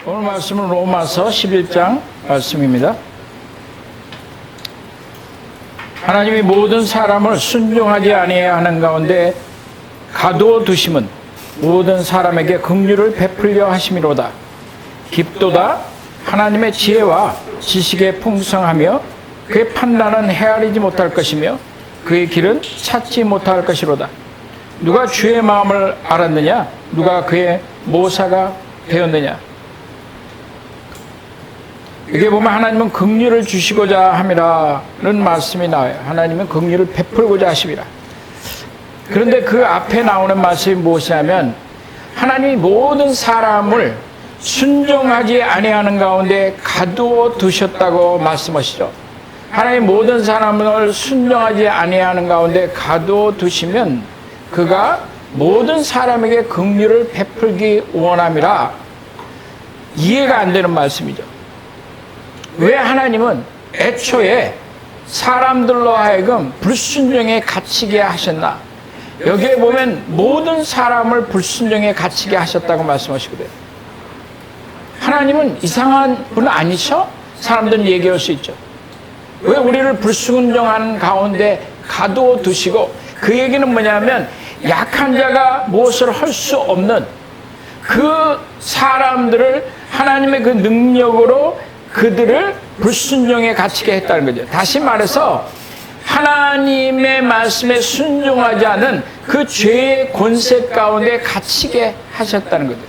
오늘 말씀은 로마서 11장 말씀입니다. 하나님이 모든 사람을 순종하지 아니해야 하는 가운데 가두어 두심은 모든 사람에게 긍휼을 베풀려 하심이로다. 깊도다 하나님의 지혜와 지식에 풍성하며 그의 판단은 헤아리지 못할 것이며 그의 길은 찾지 못할 것이로다. 누가 주의 마음을 알았느냐? 누가 그의 모사가 되었느냐? 여기 보면 하나님은 긍휼을 주시고자 함이라는 말씀이 나와요. 하나님은 긍휼을 베풀고자 하심이라. 그런데 그 앞에 나오는 말씀이 무엇이냐면 하나님이 모든 사람을 순종하지 아니하는 가운데 가두어 두셨다고 말씀하시죠. 하나님 모든 사람을 순종하지 아니하는 가운데 가두어 두시면 그가 모든 사람에게 긍휼을 베풀기 원함이라. 이해가 안 되는 말씀이죠. 왜 하나님은 애초에 사람들로 하여금 불순종에 갇히게 하셨나? 여기에 보면 모든 사람을 불순종에 갇히게 하셨다고 말씀하시거든요. 하나님은 이상한 분 아니셔? 사람들은 얘기할 수 있죠. 왜 우리를 불순종하는 가운데 가두어 두시고, 그 얘기는 뭐냐면 약한 자가 무엇을 할 수 없는 그 사람들을 하나님의 그 능력으로 그들을 불순종에 갇히게 했다는 거죠. 다시 말해서 하나님의 말씀에 순종하지 않은 그 죄의 권세 가운데 갇히게 하셨다는 거죠.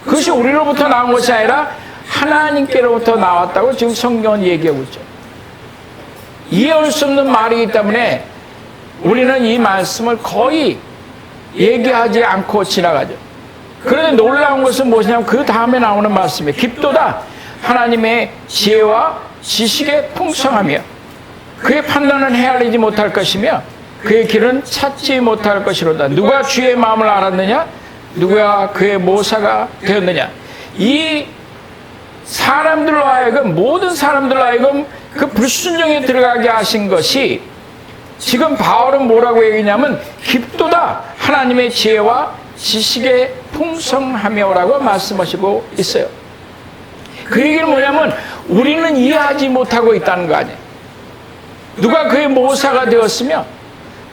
그것이 우리로부터 나온 것이 아니라 하나님께로부터 나왔다고 지금 성경은 얘기하고 있죠. 이해할 수 없는 말이기 때문에 우리는 이 말씀을 거의 얘기하지 않고 지나가죠. 그런데 놀라운 것은 무엇이냐면 그 다음에 나오는 말씀이에요. 깊도다 하나님의 지혜와 지식에 풍성하며 그의 판단은 헤아리지 못할 것이며 그의 길은 찾지 못할 것이로다. 누가 주의 마음을 알았느냐? 누가 그의 모사가 되었느냐? 이 사람들로 하여금, 모든 사람들로 하여금 그 불순종에 들어가게 하신 것이, 지금 바울은 뭐라고 얘기냐면 깊도다 하나님의 지혜와 지식에 풍성하며라고 말씀하시고 있어요. 그 얘기는 뭐냐면 우리는 이해하지 못하고 있다는 거 아니에요. 누가 그의 모사가 되었으며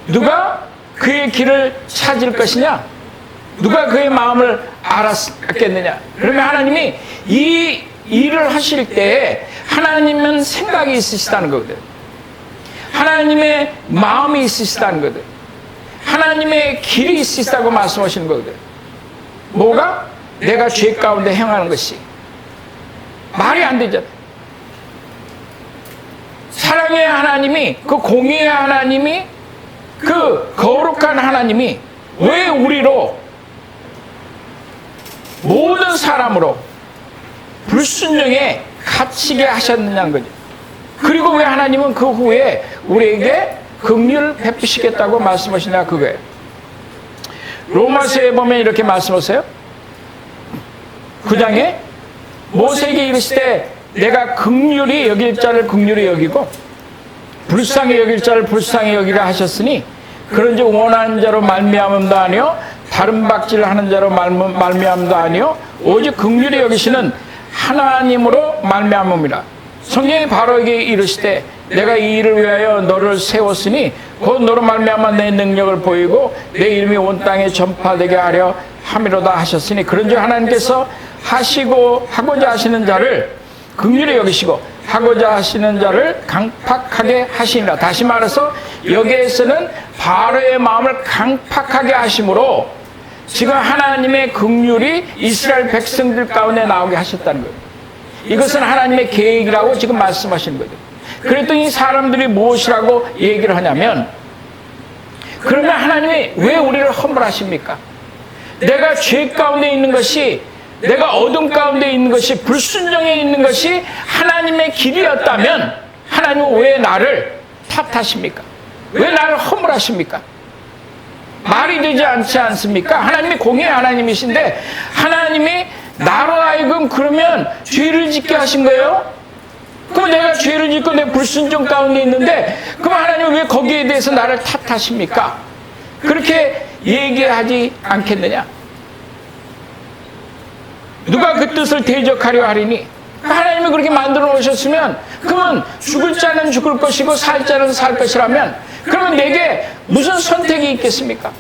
누가 그의 길을 찾을 것이냐? 누가 그의 마음을 알았겠느냐? 그러면 하나님이 이 일을 하실 때에 하나님은 생각이 있으시다는 거거든. 하나님의 마음이 있으시다는 거거든. 하나님의 길이 있으시다고 말씀하시는 거거든. 뭐가? 내가 죄 가운데 행하는 것이. 말이 안 되잖아. 사랑의 하나님이, 그 공의의 하나님이, 그 거룩한 하나님이 왜 우리로, 모든 사람으로 불순종에 갇히게 하셨느냐는 거죠. 그리고 왜 하나님은 그 후에 우리에게 긍휼을 베푸시겠다고 말씀하시냐, 그거예요. 로마서에 보면 이렇게 말씀하세요. 9장에 모세에게 이르시되 내가 긍휼히 여길 자를 긍휼히 여기고 불쌍히 여길 자를 불쌍히 여기라 하셨으니 그런즉 원하는 자로 말미암음도 아니요 다른 박질하는 자로 말미암음도 아니요 오직 긍휼히 여기시는 하나님으로 말미암음이라. 성경이 바로에게 이르시되 내가 이 일을 위하여 너를 세웠으니 곧 너로 말미암아 내 능력을 보이고 내 이름이 온 땅에 전파되게 하려 함이로다 하셨으니 그런즉 하나님께서 하고자 하시는 자를 긍휼히 여기시고 하고자 하시는 자를 강팍하게 하시니라. 다시 말해서 여기에서는 바로의 마음을 강팍하게 하심으로 지금 하나님의 긍휼이 이스라엘 백성들 가운데 나오게 하셨다는 거예요. 이것은 하나님의 계획이라고 지금 말씀하시는 거예요. 그랬더니 사람들이 무엇이라고 얘기를 하냐면, 그러면 하나님이 왜 우리를 허물하십니까? 내가 죄 가운데 있는 것이, 내가 어둠 가운데 있는 것이, 불순종에 있는 것이 하나님의 길이었다면 하나님은 왜 나를 탓하십니까? 왜 나를 허물하십니까? 말이 되지 않지 않습니까? 하나님이 공의의 하나님이신데 하나님이 나로 하여금 그러면 죄를 짓게 하신 거예요? 그럼 내가 죄를 짓고 내 불순종 가운데 있는데 그럼 하나님은 왜 거기에 대해서 나를 탓하십니까? 그렇게 얘기하지 않겠느냐? 누가 그 뜻을 대적하려 하리니? 하나님이 그렇게 만들어 놓으셨으면 그러면 죽을 자는 죽을 것이고 살 자는 살 것이라면 그러면 내게 무슨 선택이 있겠습니까?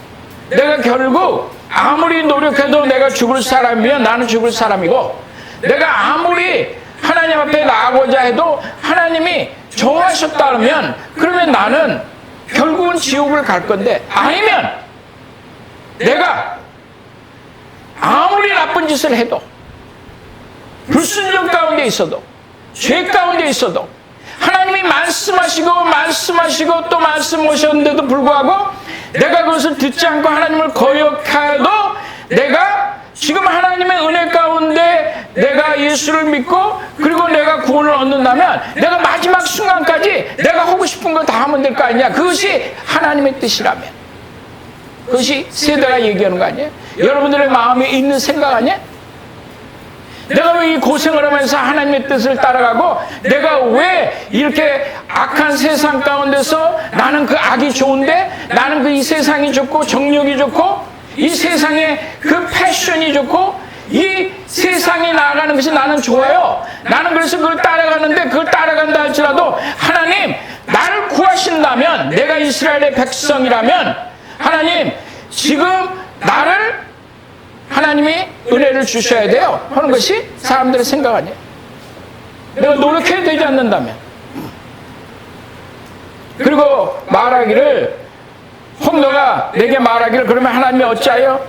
내가 결국 아무리 노력해도 내가 죽을 사람이면 나는 죽을 사람이고, 내가 아무리 하나님 앞에 나가고자 해도 하나님이 정하셨다 그러면 그러면 나는 결국은 지옥을 갈 건데, 아니면 내가 아무리 나쁜 짓을 해도, 불순종 가운데 있어도, 죄 가운데 있어도 하나님이 말씀하시고 또 말씀하셨는데도 불구하고 내가 그것을 듣지 않고 하나님을 거역하여도, 내가 지금 하나님의 은혜 가운데 내가 예수를 믿고 그리고 내가 구원을 얻는다면 내가 마지막 순간까지 내가 하고 싶은 거 다 하면 될 거 아니냐. 그것이 하나님의 뜻이라면, 그것이 세대가 얘기하는 거 아니에요? 여러분들의 마음에 있는 생각 아니에요? 내가 왜 이 고생을 하면서 하나님의 뜻을 따라가고, 내가 왜 이렇게 악한 세상 가운데서 나는 그 악이 좋은데, 나는 그 이 세상이 좋고 정력이 좋고 이 세상의 그 패션이 좋고 이 세상이 나아가는 것이 나는 좋아요. 나는 그래서 그걸 따라가는데, 그걸 따라간다 할지라도 하나님 나를 구하신다면, 내가 이스라엘의 백성이라면 하나님 지금 나를 하나님이 은혜를 주셔야 돼요 하는 것이 사람들의 생각 아니에요. 내가 노력해야 되지 않는다면. 그리고 말하기를, 홍도가 내게 말하기를, 그러면 하나님이 어찌하여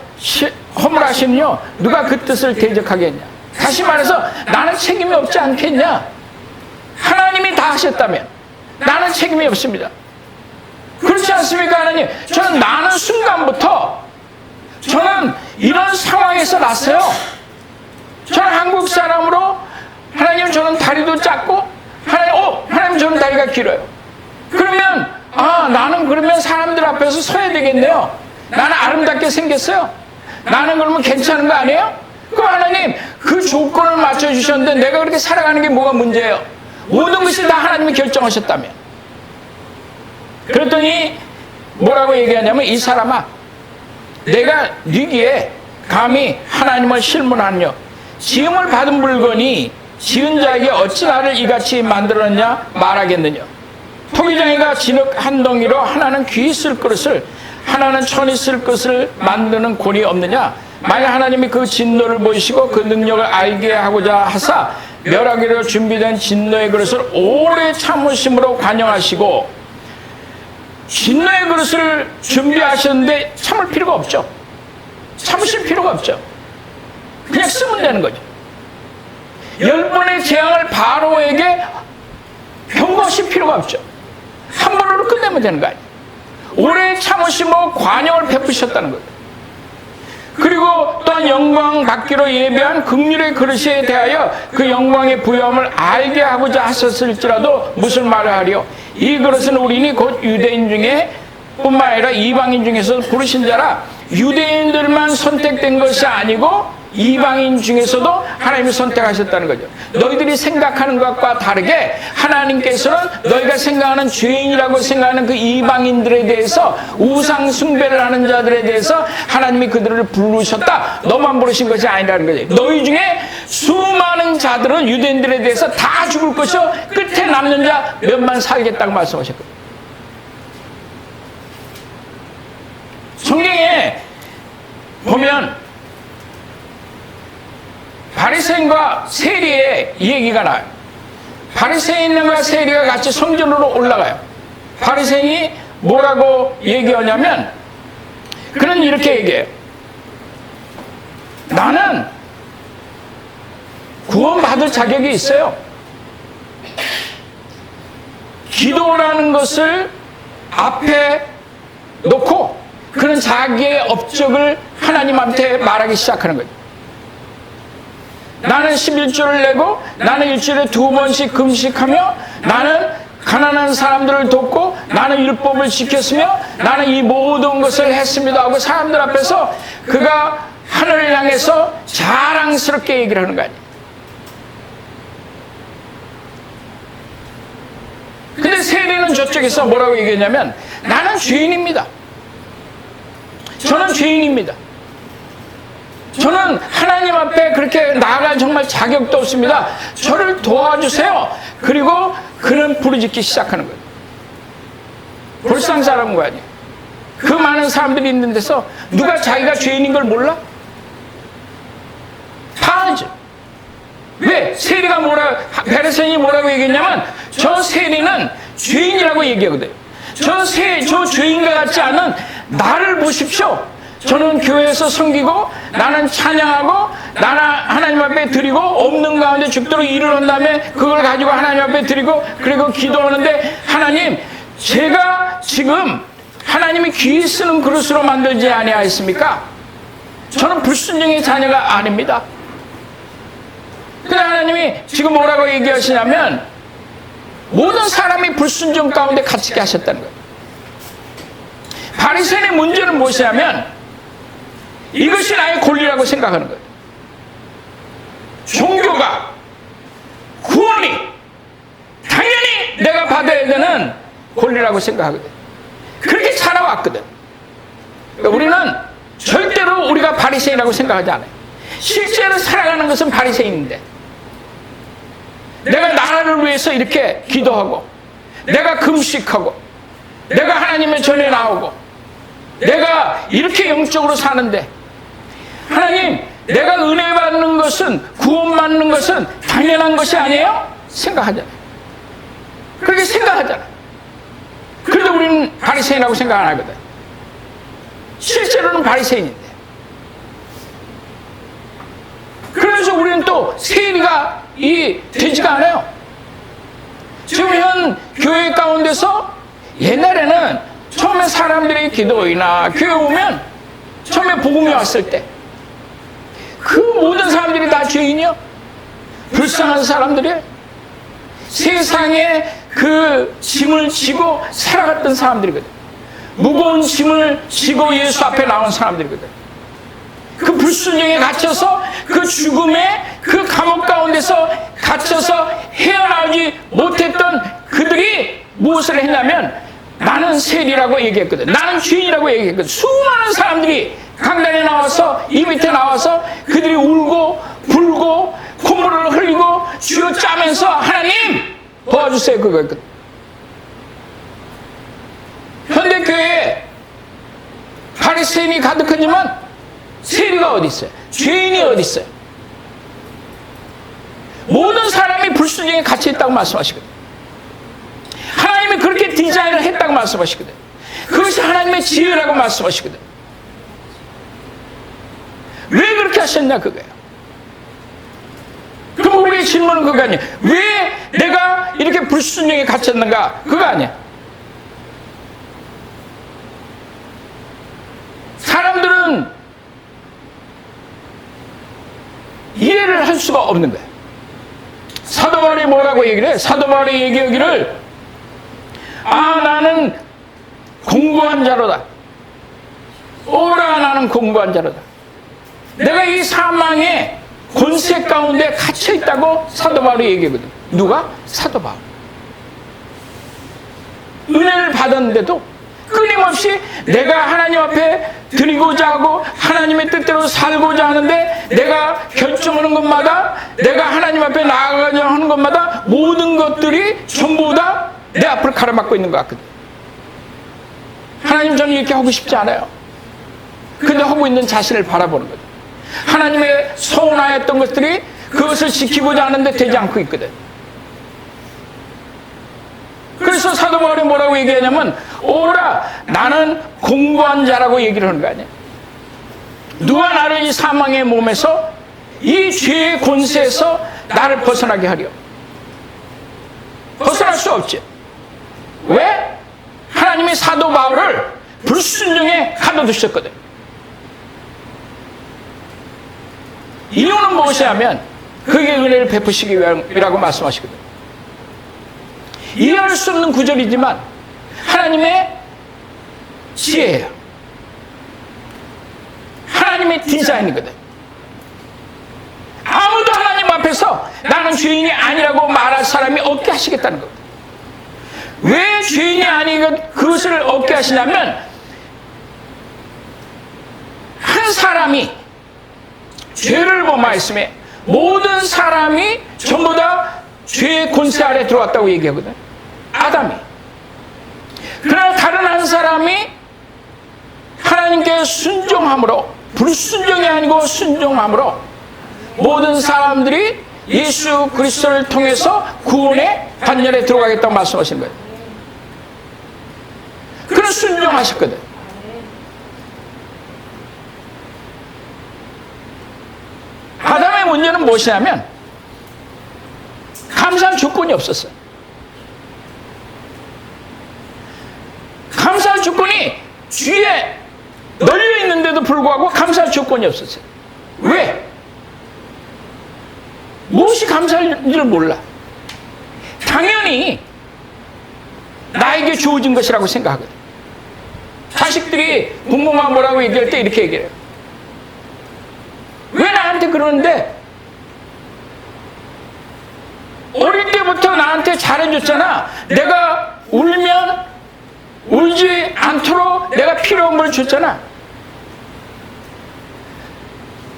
허물하시느냐? 누가 그 뜻을 대적하겠냐? 다시 말해서 나는 책임이 없지 않겠냐? 하나님이 다 하셨다면 나는 책임이 없습니다. 그렇지 않습니까 하나님? 저는 나는 순간부터 저는 이런 상황에서 났어요. 저는 한국 사람으로, 하나님 저는 다리도 작고, 하나님 저는 다리가 길어요. 그러면 나는 그러면 사람들 앞에서 서야 되겠네요. 나는 아름답게 생겼어요. 나는 그러면 괜찮은 거 아니에요? 그럼 하나님 그 조건을 맞춰주셨는데 내가 그렇게 살아가는 게 뭐가 문제예요? 모든 것이 다 하나님이 결정하셨다면. 그랬더니 뭐라고 얘기하냐면, 이 사람아, 내가 네기에 감히 하나님을 실문하느냐? 지음을 받은 물건이 지은 자에게 어찌 나를 이같이 만들었냐 말하겠느냐? 토기장이가 진흙 한 덩이로 하나는 귀 쓸 그릇을, 하나는 천이 쓸 것을 만드는 권이 없느냐? 만약 하나님이 그 진노를 보이시고 그 능력을 알게 하고자 하사 멸하기로 준비된 진노의 그릇을 오래 참으심으로 관용하시고, 진노의 그릇을 준비하셨는데 참을 필요가 없죠. 참으실 필요가 없죠. 그냥 쓰면 되는 거죠. 10번의 재앙을 바로에게 경고하실 필요가 없죠. 한 번으로 끝내면 되는 거 아니에요. 오래 참으심으로 관용을 베푸셨다는 거예요. 그리고 또한 영광 받기로 예배한 긍휼의 그릇에 대하여 그 영광의 부여함을 알게 하고자 하셨을지라도 무슨 말을 하리요? 이 그릇은 우리니 곧 유대인 중에 뿐만 아니라 이방인 중에서 부르신 자라. 유대인들만 선택된 것이 아니고 이방인 중에서도 하나님이 선택하셨다는 거죠. 너희들이 생각하는 것과 다르게 하나님께서는 너희가 생각하는 죄인이라고 생각하는 그 이방인들에 대해서, 우상 숭배를 하는 자들에 대해서 하나님이 그들을 부르셨다. 너만 부르신 것이 아니라는 거죠. 너희 중에 수많은 자들은 유대인들에 대해서 다 죽을 것이요 끝에 남는 자 몇만 살겠다고 말씀하셨거든요. 성경에 보면 바리새인과 세리의 얘기가 나와요. 바리새인과 세리가 같이 성전으로 올라가요. 바리새인이 뭐라고 얘기하냐면, 그는 이렇게 얘기해요. 나는 구원받을 자격이 있어요. 기도라는 것을 앞에 놓고 그는 자기의 업적을 하나님한테 말하기 시작하는 거죠. 나는 11조를 내고, 나는 일주일에 2번씩 금식하며, 나는 가난한 사람들을 돕고, 나는 율법을 지켰으며, 나는 이 모든 것을 했습니다 하고 사람들 앞에서 그가 하늘을 향해서 자랑스럽게 얘기를 하는 거 아니에요. 근데 세리는 저쪽에서 뭐라고 얘기했냐면, 나는 죄인입니다. 저는 죄인입니다. 저는 하나님 앞에 그렇게 나아갈 정말 자격도 없습니다. 저를 도와주세요. 그리고 그는 부르짖기 시작하는 거예요. 불쌍사람인 거 아니에요. 그 많은 사람들이 있는 데서 누가 자기가 죄인인 걸 몰라? 다 알죠. 왜? 세리가 베레스인이 뭐라고 얘기했냐면, 저 세리는 죄인이라고 얘기하거든요. 저 죄인과 같지 않은 나를 보십시오. 저는 교회에서 섬기고, 나는 찬양하고, 나는 하나님 앞에 드리고, 없는 가운데 죽도록 일을 한 다음에 그걸 가지고 하나님 앞에 드리고, 그리고 기도하는데, 하나님, 제가 지금 하나님이 귀히 쓰는 그릇으로 만들지 아니하였습니까? 저는 불순종의 자녀가 아닙니다. 근데 하나님이 지금 뭐라고 얘기하시냐면, 모든 사람이 불순종 가운데 갇히게 하셨다는 거예요. 바리새인의 문제는 무엇이냐면, 이것이 나의 권리라고 생각하는 거예요. 종교가, 구원이 당연히 내가 받아야 되는 권리라고 생각하거든. 그렇게 살아왔거든. 그러니까 우리는 절대로 우리가 바리새인이라고 생각하지 않아요. 실제로 살아가는 것은 바리새인인데, 내가 나라를 위해서 이렇게 기도하고, 내가 금식하고, 내가 하나님의 전에 나오고, 내가 이렇게 영적으로 사는데, 하나님, 내가 은혜 받는 것은, 구원 받는 것은 당연한 것이 아니에요? 생각하잖아요. 그렇게 생각하잖아요. 그런데 우리는 바리새인이라고 생각 안 하거든. 실제로는 바리새인인데. 그래서 우리는 또 세리가 되지가 않아요. 지금 현 교회 가운데서 옛날에는 처음에 사람들이 기도이나 교회 오면 처음에 복음이 왔을 때 그 모든 사람들이 다 죄인이요. 불쌍한 사람들이에요. 세상에 그 짐을 지고 살아갔던 사람들이거든. 무거운 짐을 지고 예수 앞에 나온 사람들이거든. 그 불순종에 갇혀서 그 죽음의 그 감옥 가운데서 갇혀서 헤어나오지 못했던 그들이 무엇을 했냐면, 나는 세리라고 얘기했거든. 나는 죄인이라고 얘기했거든. 수많은 사람들이 강단에 나와서, 이 밑에 나와서 그들이 울고 불고 콧물을 흘리고 쥐어 짜면서 하나님 도와주세요 그거였거든. 현대교회에 바리새인이 가득하지만 세리가 어디 있어요? 죄인이 어디 있어요? 모든 사람이 불순종에 갇혀 있다고 말씀하시거든. 하나님이 그렇게 디자인을 했다고 말씀하시거든. 그것이 하나님의 지혜라고 말씀하시거든. 왜 그렇게 하셨냐 그거예요. 그럼 우리의 질문은 그거 아니에요. 왜 내가 이렇게 불순종에 갇혔는가? 그거 아니야. 사람들은 이해를 할 수가 없는 거예요. 사도 바울이 뭐라고 얘기를 해? 사도 바울이 얘기하기를, 나는 공고한 자로다. 오라, 나는 공고한 자로다. 내가 이 사망의 권세 가운데 갇혀 있다고 사도 바울이 얘기하거든. 누가? 사도 바울. 은혜를 받았는데도 끊임없이 내가 하나님 앞에 드리고자 하고 하나님의 뜻대로 살고자 하는데, 내가 결정하는 것마다, 내가 하나님 앞에 나아가려 하는 것마다 모든 것들이 전부 다 내 앞을 가로막고 있는 것 같거든. 하나님, 저는 이렇게 하고 싶지 않아요. 근데 하고 있는 자신을 바라보는 거죠. 하나님의 서운하였던 것들이 그것을 지키고자 하는데 되지 않고 있거든. 그래서 사도 바울이 뭐라고 얘기하냐면, 오라, 나는 공고한 자라고 얘기를 하는 거 아니에요. 누가 나를 이 사망의 몸에서, 이 죄의 권세에서 나를 벗어나게 하려? 벗어날 수 없지. 왜? 하나님이 사도 바울을 불순종에 가둬두셨거든. 이유는 무엇이냐면, 그게 은혜를 베푸시기 위함이라고 말씀하시거든. 이해할 수 없는 구절이지만 하나님의 지혜예요. 하나님의 디자인이거든. 아무도 하나님 앞에서 나는 죄인이 아니라고 말할 사람이 없게 하시겠다는 거거든. 왜 죄인이 아니고 그것을 없게 하시냐면, 한 사람이 죄를 범하였음에 모든 사람이 전부 다 죄의 권세 아래 들어왔다고 얘기하거든. 아담이. 그러나 다른 한 사람이 하나님께 순종함으로, 불순종이 아니고 순종함으로 모든 사람들이 예수 그리스도를 통해서 구원의 반열에 들어가겠다고 말씀하신 거예요. 그런 순종하셨거든. 아담의 문제는 무엇이냐면 감사할 조건이 없었어요. 감사할 조건이 주위에 널려 있는데도 불구하고 감사할 조건이 없었어요. 왜? 무엇이 감사할지를 몰라. 당연히 나에게 주어진 것이라고 생각하거든. 자식들이 부모가 뭐라고 얘기할 때 이렇게 얘기해요. 왜 나한테 그러는데? 어릴 때부터 나한테 잘해줬잖아. 내가 울면 울지 않도록 내가 필요한 걸 줬잖아.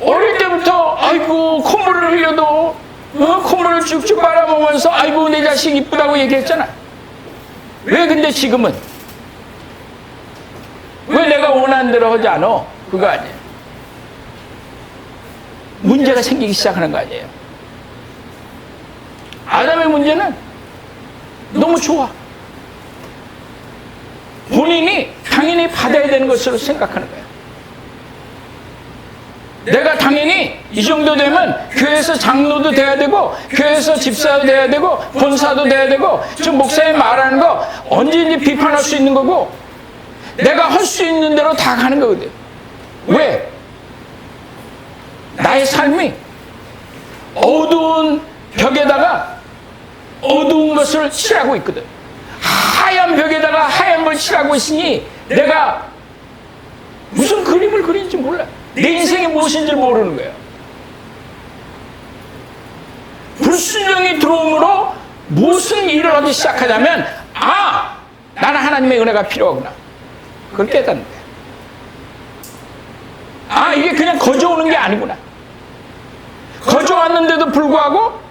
어릴 때부터 아이고 콧물을 흘려도 콧물을 쭉쭉 빨아먹으면서 아이고 내 자식 이쁘다고 얘기했잖아. 왜 근데 지금은 왜 내가 원하는 대로 하지 않아? 그거 아니에요. 문제가 생기기 시작하는 거 아니에요. 아담의 문제는 너무 좋아. 본인이 당연히 받아야 되는 것으로 생각하는 거예요. 내가 당연히 이 정도 되면 교회에서 장로도 돼야 되고 교회에서 집사도 돼야 되고 본사도 돼야 되고 저 목사님 말하는 거 언제든지 비판할 수 있는 거고 내가 할 수 있는 대로 다 가는 거거든. 왜? 나의 삶이 어두운 벽에다가 어두운 것을 칠하고 있거든. 하얀 벽에다가 하얀 걸 칠하고 있으니 내가 무슨 그림을 그리는지 몰라. 내 인생이 무엇인지 모르는 거예요. 불순종이 들어옴으로 무슨 일을 하기 시작하냐면 나는 하나님의 은혜가 필요하구나. 그걸 깨닫는 거예요. 이게 그냥 거저오는 게 아니구나. 거저왔는데도 불구하고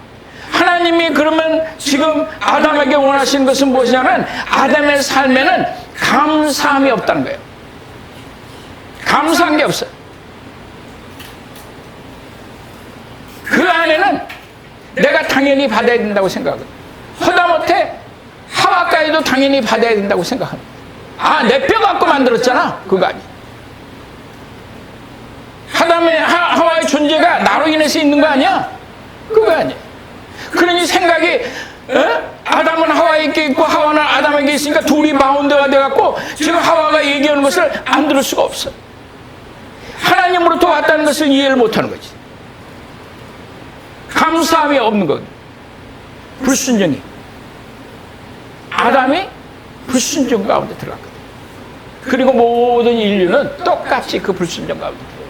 하나님이 그러면 지금 아담에게 원하시는 것은 무엇이냐면 아담의 삶에는 감사함이 없다는 거예요. 감사한 게 없어요. 그 안에는 내가 당연히 받아야 된다고 생각하거든. 하다못해 하와까지도 당연히 받아야 된다고 생각합니다. 내 뼈 갖고 만들었잖아. 그거 아니야. 하와의 존재가 나로 인해서 있는 거 아니야? 그거 아니야. 그러니 생각이 아담은 하와에게 있고 하와는 아담에게 있으니까 둘이 바운드가 돼갖고 지금 하와가 얘기하는 것을 안 들을 수가 없어. 하나님으로부터 왔다는 것을 이해를 못하는 거지. 감사함이 없는 거거든. 불순종이. 아담이 불순종 가운데 들어갔거든. 그리고 모든 인류는 똑같이 그 불순종 가운데 들어가요.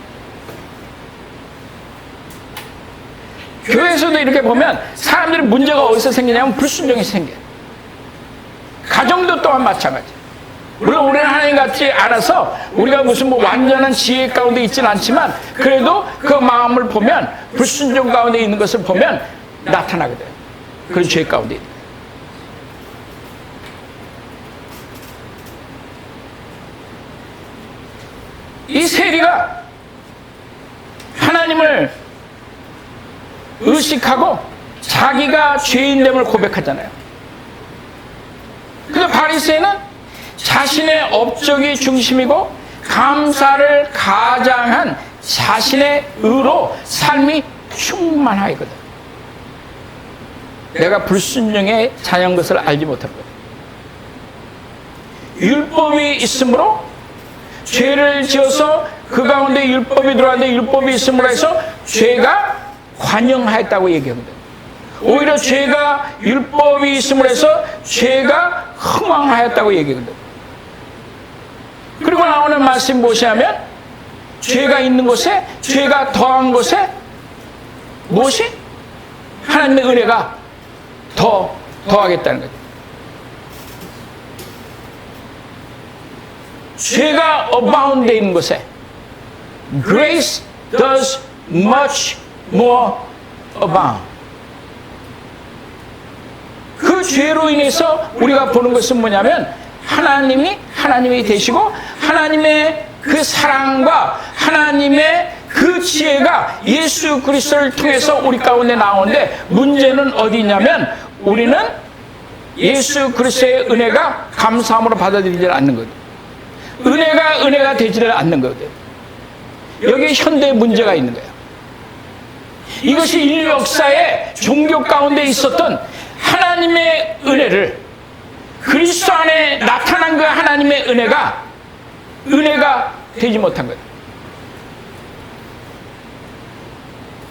교회에서도 이렇게 보면 사람들이 문제가 어디서 생기냐면 불순종이 생겨요. 가정도 또한 마찬가지. 물론 우리는 하나님 같지 않아서 우리가 무슨 완전한 지혜 가운데 있지는 않지만 그래도 그 마음을 보면 불순종 가운데 있는 것을 보면 나타나거든. 그런 죄 가운데 있는. 이 세리가 하나님을 의식하고 자기가 죄인됨을 고백하잖아요. 근데 바리새인은 자신의 업적이 중심이고 감사를 가장한 자신의 의로 삶이 충만하거든. 내가 불순종의 자녀인 것을 알지 못하는 거야. 율법이 있으므로 죄를 지어서 그 가운데 율법이 들어왔는데 율법이 있음으로 해서 죄가 관영하였다고 얘기하거든. 오히려 죄가 율법이 있음으로 해서 죄가 흥왕하였다고 얘기하거든. 그리고 나오는 말씀이 무엇이냐면 죄가 있는 곳에 죄가 더한 곳에 무엇이? 하나님의 은혜가 더하겠다는 거죠. 죄가 abound 돼 있는 곳에 grace does much more abound. 그 죄로 인해서 우리가 보는 것은 뭐냐면 하나님이 되시고 하나님의 그 사랑과 하나님의 그 지혜가 예수 그리스도를 통해서 우리 가운데 나오는데, 문제는 어디 있냐면 우리는 예수 그리스도의 은혜가 감사함으로 받아들이지 않는 거예요. 은혜가 되지를 않는 거예요. 여기에 현대의 문제가 있는 거예요. 이것이 인류 역사의 종교 가운데 있었던 하나님의 은혜를, 그리스도 안에 나타난 그 하나님의 은혜가 되지 못한 거예요.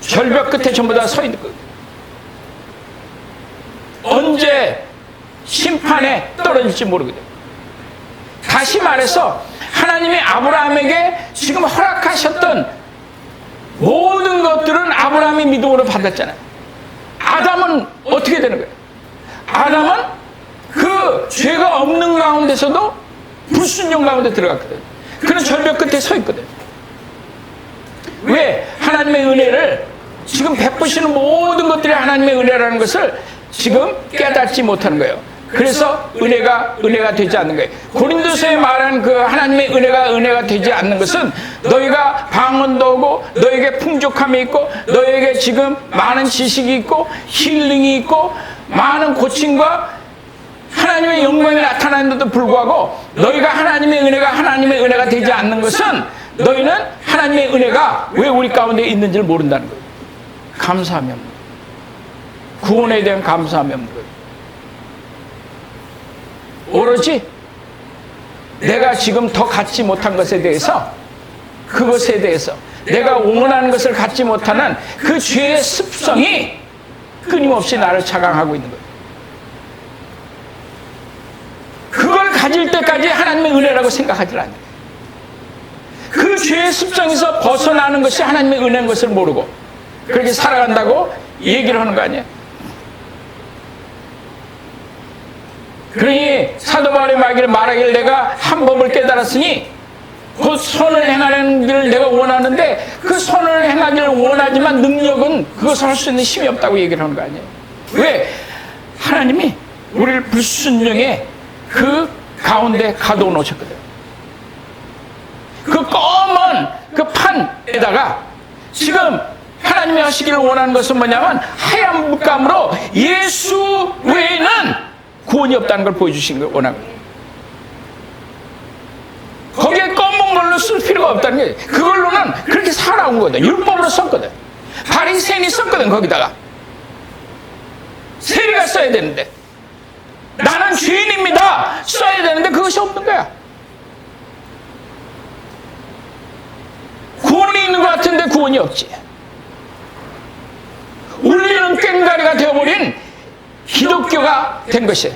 절벽 끝에 전부 다 서 있는 거예요. 언제 심판에 떨어질지 모르거든요. 다시 말해서 하나님이 아브라함에게 지금 허락하셨던 모든 것들은 아브라함이 믿음으로 받았잖아요. 아담은 어떻게 되는 거예요? 아담은 그 죄가 없는 가운데서도 불순종 가운데 들어갔거든. 그런 절벽 끝에 서 있거든. 왜? 하나님의 은혜를, 지금 베푸시는 모든 것들이 하나님의 은혜라는 것을 지금 깨닫지 못하는 거예요. 그래서 은혜가 되지 않는 거예요. 고린도서에 말한 그 하나님의 은혜가 되지 않는 것은 너희가 방언도 오고 너에게 풍족함이 있고 너에게 지금 많은 지식이 있고 힐링이 있고 많은 고침과 하나님의 영광이 나타나는데도 불구하고 너희가 하나님의 은혜가 되지 않는 것은 너희는 하나님의 은혜가 왜 우리 가운데 있는지를 모른다는 거예요. 감사함이 없는 거예요. 구원에 대한 감사함이 없는 거예요. 오로지 내가 지금 더 갖지 못한 것에 대해서, 그것에 대해서 내가 원하는 것을 갖지 못하는 그 죄의 습성이 끊임없이 나를 차강하고 있는 거예요. 그걸 가질 때까지 하나님의 은혜라고 생각하지 않는 거예요. 그 죄의 습성에서 벗어나는 것이 하나님의 은혜인 것을 모르고 그렇게 살아간다고 얘기를 하는 거 아니에요. 그러니 사도 바울이 말하기를 내가 한 법을 깨달았으니 곧 선을 행하는 길을 내가 원하는데 그 선을 행하기를 원하지만 능력은 그것을 할 수 있는 힘이 없다고 얘기를 하는 거 아니에요. 왜? 하나님이 우리를 불순종의 그 가운데 가둬 놓으셨거든. 그 검은 그 판에다가 지금 하나님이 하시기를 원하는 것은 뭐냐면 하얀 물감으로 예수 외에는 구원이 없다는 걸 보여주신 걸 원하는 거예요. 거기에 검은 걸로 쓸 필요가 없다는 거예요. 그걸로는 그렇게 살아온 거거든. 율법으로 썼거든. 바리새인이 썼거든. 거기다가 세리가 써야 되는데, 나는 죄인입니다 써야 되는데 그것이 없는 거야. 구원이 있는 것 같은데 구원이 없지. 울리는 꽹과리가 되어버린 기독교가 된 것이에요.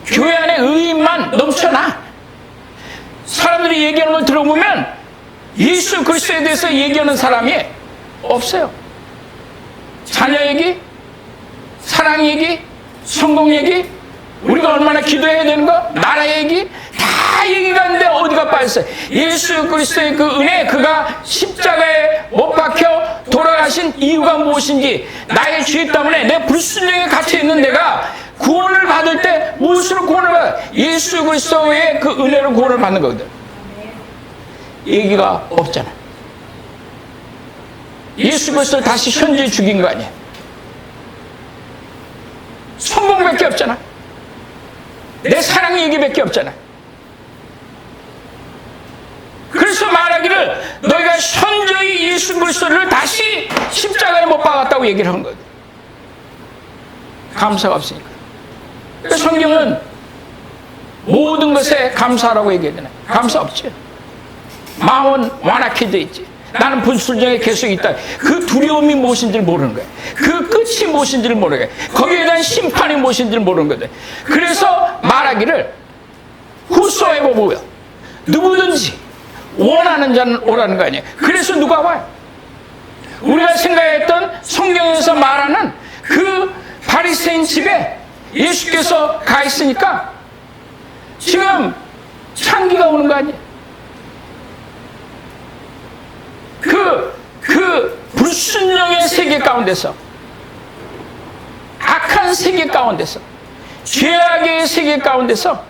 교회 안에 의인만 넘쳐나. 사람들이 얘기하는 걸 들어보면 예수 그리스도에 대해서 얘기하는 사람이 없어요. 자녀 얘기, 사랑 얘기, 성공 얘기, 우리가 얼마나 기도해야 되는 거, 나라 얘기, 다 얘기가 있는데 어디가 빠졌어요? 예수 그리스도의 그 은혜, 그가 십자가에 못 박혀 돌아가신 이유가 무엇인지, 나의 죄 때문에 내 불순종에 갇혀있는 내가 구원을 받을 때 무엇으로 구원을 받아? 예수 그리스도의 그 은혜로 구원을 받는 거거든. 얘기가 없잖아. 예수 그리스도를 다시 현재 죽인 거 아니야. 성공밖에 없잖아. 내 사랑 얘기밖에 없잖아. 그래서 말하기를 너희가 현저히 예수 그리스도를 다시 십자가에 못 박았다고 얘기를 한 거거든. 감사가 없으니까. 그러니까 성경은 모든 것에 감사라고 얘기하잖아요. 감사 없지. 마음은 완악해져 있지. 나는 불순종에 계속 있다. 그 두려움이 무엇인지를 모르는 거야. 그 끝이 무엇인지를 모르는 거야. 거기에 대한 심판이 무엇인지를 모르는 거거든. 그래서 말하기를 whosoever 뭐야? 누구든지 원하는 자는 오라는 거 아니에요. 그래서 누가 와요? 우리가 생각했던 성경에서 말하는 그 바리새인 집에 예수께서 가 있으니까 지금 창기가 오는 거 아니에요. 세계 가운데서, 악한 세계 가운데서, 죄악의 세계 가운데서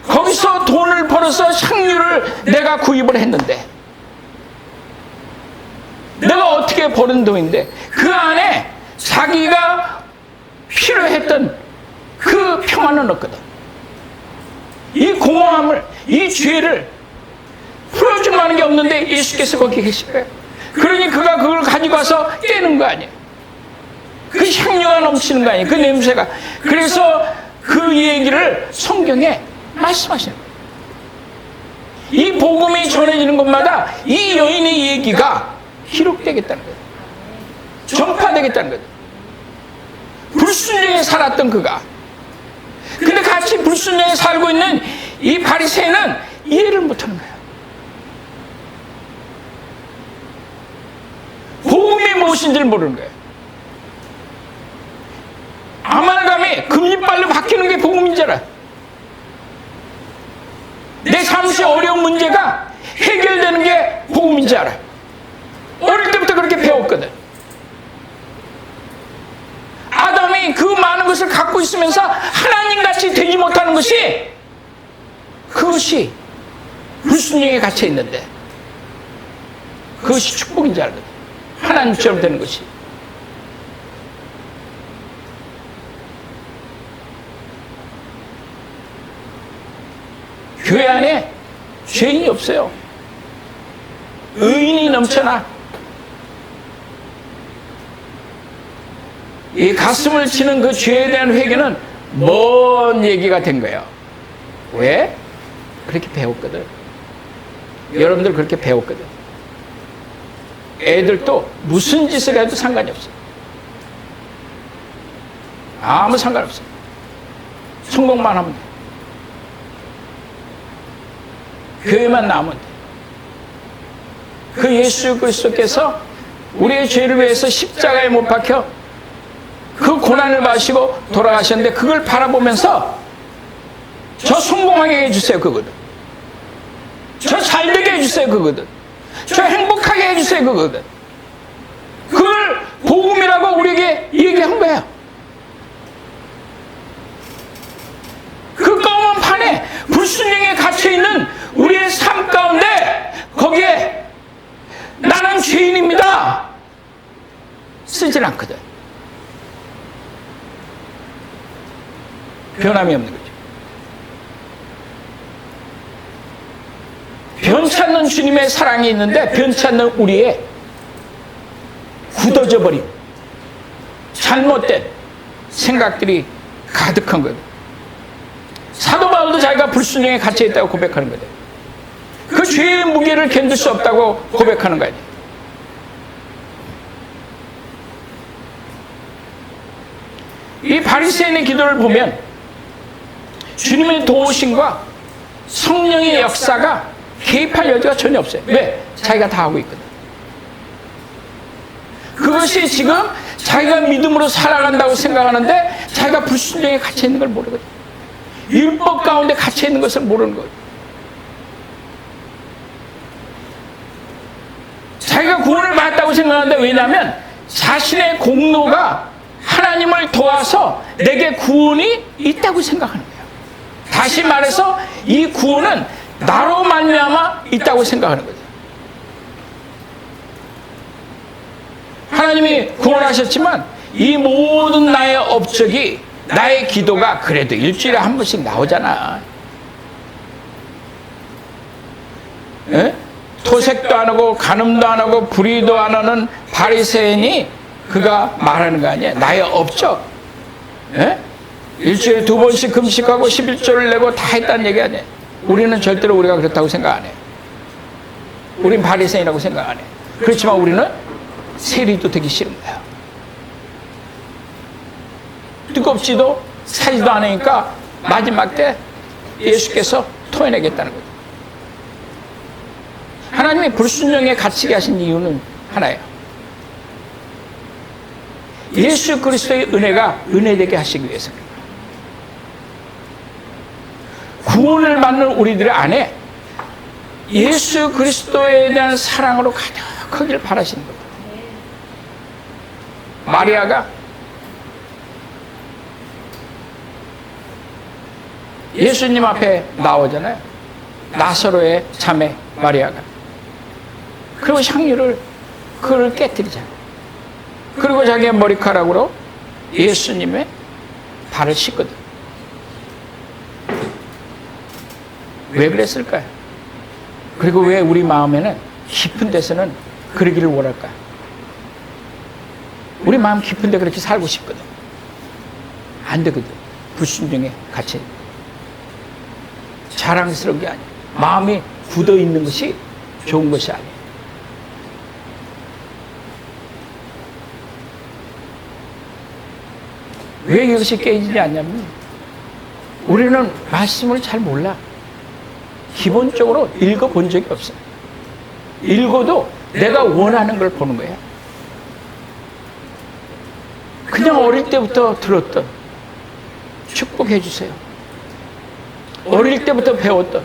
거기서 돈을 벌어서 향유를 내가 구입을 했는데, 내가 어떻게 버는 돈인데 그 안에 자기가 필요했던 그 평안은 없거든. 이 공허함을, 이 죄를 풀어줄 만한 게 없는데 예수께서 거기 계실 거예요. 그러니 그가 그걸 가지고 와서 깨는 거 아니에요. 그 향유가 넘치는 거 아니에요. 그 냄새가. 그래서 그 얘기를 성경에 말씀하시는 거예요. 이 복음이 전해지는 곳마다 이 여인의 얘기가 기록되겠다는 거예요. 전파되겠다는 거예요. 불순종에 살았던 그가. 근데 같이 불순종에 살고 있는 이 바리새인은 이해를 못하는 거예요. 복음이 무엇인지를 모르는 거예요. 아말감이 금리빨로 바뀌는 게 복음인 줄 알아요. 내 잠시 어려운 문제가 해결되는 게 복음인 줄 알아요. 어릴 때부터 그렇게 배웠거든. 아담이 그 많은 것을 갖고 있으면서 하나님같이 되지 못하는 것이, 그것이 불순종에 갇혀 있는데 그것이 축복인 줄 알거든. 하나님처럼 되는 것이. 교회 안에 죄인이 없어요. 의인이 넘쳐나. 이 가슴을 치는 그 죄에 대한 회개는 먼 얘기가 된 거예요. 왜? 그렇게 배웠거든. 여러분들 그렇게 배웠거든. 애들도 무슨 짓을 해도 상관이 없어. 아무 상관없어. 성공만 하면 돼. 교회만 나오면 돼. 그 예수 그리스도께서 우리의 죄를 위해서 십자가에 못 박혀 그 고난을 마시고 돌아가셨는데, 그걸 바라보면서 저 성공하게 해주세요, 그거든. 저 잘되게 해주세요, 그거든. 저 행복하게 해주세요, 그거든. 그걸 복음이라고 우리에게 얘기한 거야. 그 검은 판에 불순종에 갇혀있는 우리의 삶 가운데 거기에 나는 죄인입니다 쓰질 않거든. 변함이 없는 거죠. 변찮는 주님의 사랑이 있는데 변찮는 우리의 굳어져 버린 잘못된 생각들이 가득한 거예요. 사도 바울도 자기가 불순종에 갇혀 있다고 고백하는 거예요. 그 죄의 무게를 견딜 수 없다고 고백하는 거예요. 이 바리새인의 기도를 보면 주님의 도우심과 성령의 역사가 개입할 여지가 전혀 없어요. 왜? 자기가 다 하고 있거든. 그것이 지금 자기가 믿음으로 살아간다고 생각하는데 자기가 불순종에 갇혀 있는 걸 모르거든. 율법 가운데 갇혀 있는 것을 모르는 거예요. 자기가 구원을 받았다고 생각하는데, 왜냐하면 자신의 공로가 하나님을 도와서 내게 구원이 있다고 생각하는 거예요. 다시 말해서 이 구원은 나로 말미암아 있다고 생각하는 거죠. 하나님이 구원하셨지만 이 모든 나의 업적이, 나의 기도가 그래도 일주일에 한 번씩 나오잖아. 에? 토색도 안 하고 간음도 안 하고 불의도 안 하는 바리새인이 그가 말하는 거 아니야. 나의 업적. 에? 일주일에 2번씩 금식하고 11조를 내고 다 했다는 얘기 아니야. 우리는 절대로 우리가 그렇다고 생각 안 해. 우린 바리새인이라고 생각 안 해. 그렇지만 우리는 세리도 되기 싫은 거야. 뜨겁지도 사지도 않으니까 마지막 때 예수께서 토해내겠다는 거죠. 하나님이 불순종에 갇히게 하신 이유는 하나예요. 예수 그리스도의 은혜가 은혜되게 하시기 위해서. 구원을 받는 우리들 안에 예수 그리스도에 대한 사랑으로 가득하기를 바라시는 겁니다. 마리아가 예수님 앞에 나오잖아요. 나사로의 자매 마리아가. 그리고 향유를 그걸 깨뜨리잖아요. 그리고 자기의 머리카락으로 예수님의 발을 씻거든. 왜 그랬을까요? 그리고 왜 우리 마음에는 깊은 데서는 그러기를 원할까요? 우리 마음 깊은 데 그렇게 살고 싶거든. 안 되거든. 불순종의 가치. 자랑스러운 게 아니에요. 마음이 굳어 있는 것이 좋은 것이 아니에요. 왜 이것이 깨지지 않냐면 우리는 말씀을 잘 몰라. 기본적으로 읽어본 적이 없어요. 읽어도 내가 원하는 걸 보는 거예요. 그냥 어릴 때부터 들었던 축복해 주세요. 어릴 때부터 배웠던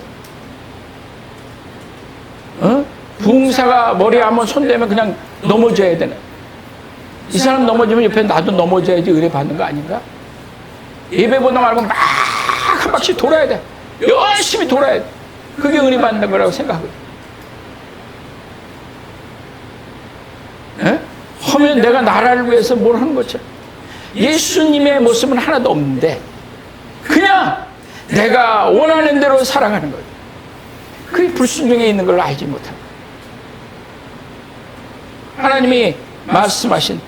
부흥사가 머리에 한번 손대면 그냥 넘어져야 되는, 이 사람 넘어지면 옆에 나도 넘어져야지 은혜 받는 거 아닌가? 예배보다 말고 막 한 바퀴 돌아야 돼. 열심히 돌아야 돼. 그게 은혜 받는 거라고 생각하거든. 하면 내가 나라를 위해서 뭘 하는 것처럼. 예수님의 모습은 하나도 없는데 그냥 내가 원하는 대로 살아가는 거예요. 그게 불순종에 있는 걸 알지 못합니다. 하나님이 말씀하신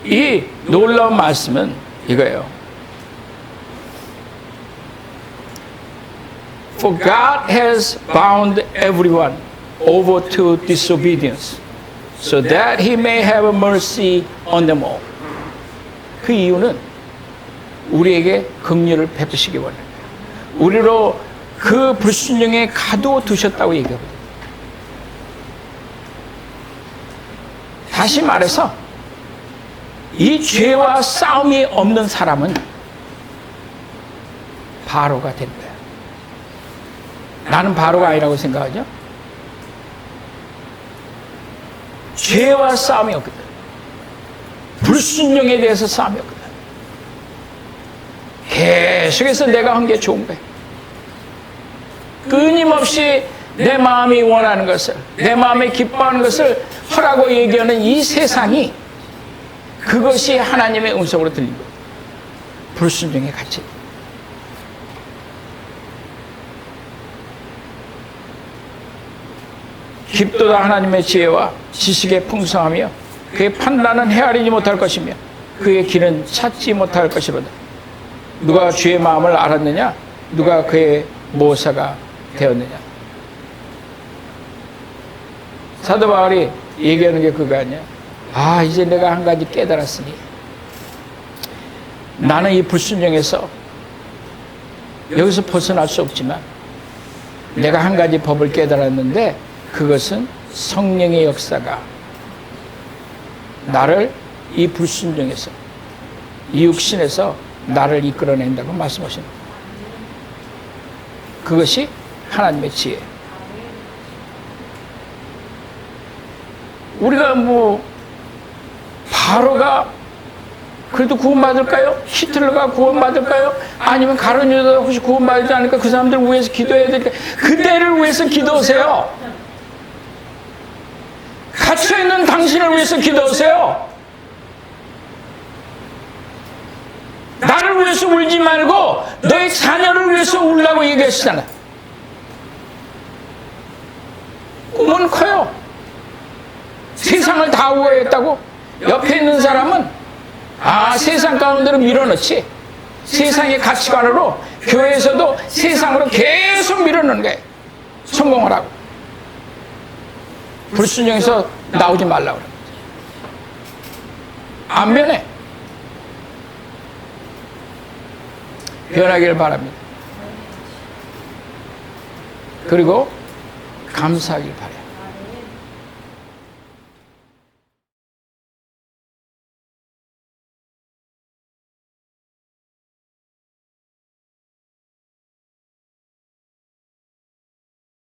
이 놀라운 말씀은 이거예요. For God has bound everyone over to disobedience, so that He may have mercy on them all. 그 이유는 우리에게 긍휼을 베푸시기 원해요. 우리로 그 불순종에 가둬두셨다고 얘기하거든요. 다시 말해서 이 죄와 싸움이 없는 사람은 바로가 된 거야. 나는 바로가 아니라고 생각하죠? 죄와 싸움이 없거든. 불순종에 대해서 싸움이 없거든. 계속해서 내가 한 게 좋은 거야. 끊임없이 내 마음이 원하는 것을, 내 마음이 기뻐하는 것을 하라고 얘기하는 이 세상이, 그것이 하나님의 음성으로 들린 거예요. 불순종의 가치. 깊도다 하나님의 지혜와 지식의 풍성하며 그의 판단은 헤아리지 못할 것이며 그의 길은 찾지 못할 것이로다. 누가 주의 마음을 알았느냐? 누가 그의 모사가 되었느냐? 사도 바울이 얘기하는 게 그거 아니야? 아, 이제 내가 한 가지 깨달았으니 나는 이 불순종에서 여기서 벗어날 수 없지만 내가 한 가지 법을 깨달았는데 그것은 성령의 역사가 나를 이 불순종에서, 이 육신에서 나를 이끌어낸다고 말씀하십니다. 그것이 하나님의 지혜. 우리가 바로가 그래도 구원받을까요? 히틀러가 구원받을까요? 아니면 가룟 유다가 혹시 구원받지 않을까? 그 사람들 위해서 기도해야 될까? 그대를 위해서 기도하세요. 갇혀있는 당신을 위해서 기도하세요. 나를 위해서 울지 말고 너의 자녀를 위해서 울라고 얘기하시잖아요. 꿈은 커요. 세상을 다 우애했다고? 옆에 있는 사람은 세상 가운데로 밀어넣지. 세상의 가치관으로 교회에서도 세상으로 계속 밀어넣는 거예요. 성공을 하고. 불순종에서 나오지 말라고 그래요. 안 변해. 변하기를 바랍니다. 그리고 감사하길 바라요.